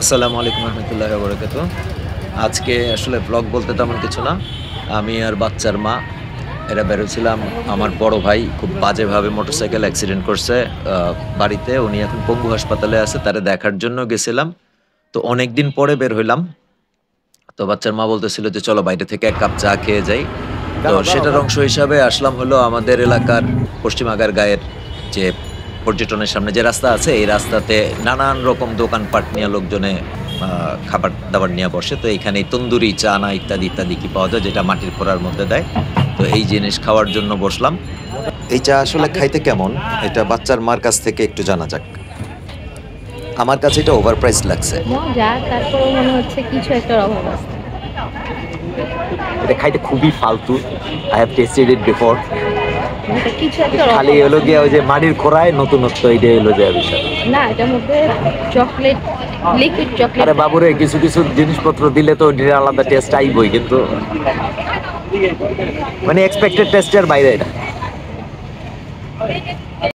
আসসালামু আলাইকুম রহমতুল্লাহি ওয়া বারাকাতুহু। আজকে আসলে ব্লগ বলতে তেমন কিছু না। আমি আর বাচ্চার মা এরা বেরোছিলাম। আমার বড় ভাই খুব বাজেভাবে মোটরসাইকেল অ্যাক্সিডেন্ট করছে আ বাড়িতে। উনি এখন পঙ্গু হাসপাতালে আছে। তারে দেখার জন্য গেছিলাম। তো অনেকদিন পরে বের হইলাম। তো বাচ্চার মা বলতেছিল যে, "চলো বাইরে থেকে ১ কাপ চা খেয়ে যাই।" তো দাঁড়াও, দাঁড়াও, সেটার দাঁড়াও। অংশ হিসাবে আসলাম হলো আমাদের এলাকার পশ্চিম আগারগাঁয়ের যে পর্যটনের সামনে যে রাস্তা আছে, এই রাস্তাতে নানান রকম দোকানপাট নিয়া লোকজনে আ খাবার-দাবার নিয়া বসে। তো এইখানে তন্দুরি, চানা ইত্যাদি, ইত্যাদি কি পাওয়া যায় যেটা মাটির খোঁড়ার মধ্যে দেয়। তো এই জিনিস খাওয়ার জন্য বসলাম। এই চা আসলে খাইতে কেমন? এটা বাচ্চার মার কাছ থেকে একটু জানা যাক। আমার কাছে এটা ওভার প্রাইসড লাগছে। মজা, তারপরেও মনে হচ্ছে কিছু একটার অভাব আছে। এটা খাইতে খুবই ফালতু। I have tasted it before. এটা কিছু একটার খালি অভাব হলো আছে। গিয়ে ওই যে মাটির খোঁড়ায় নতুনত্ব এইটাই হলো যে বিষয়। না, এটার মধ্যে চকলেট, লিকুইড চকলেট। আরে বাবুরে কিছু কিছু জিনিসপত্র দিলে তো ওইটার আলাদা টেস্ট আইবই, কিন্তু মানে এক্সপেক্টেড টেস্টের বাইরে এটা।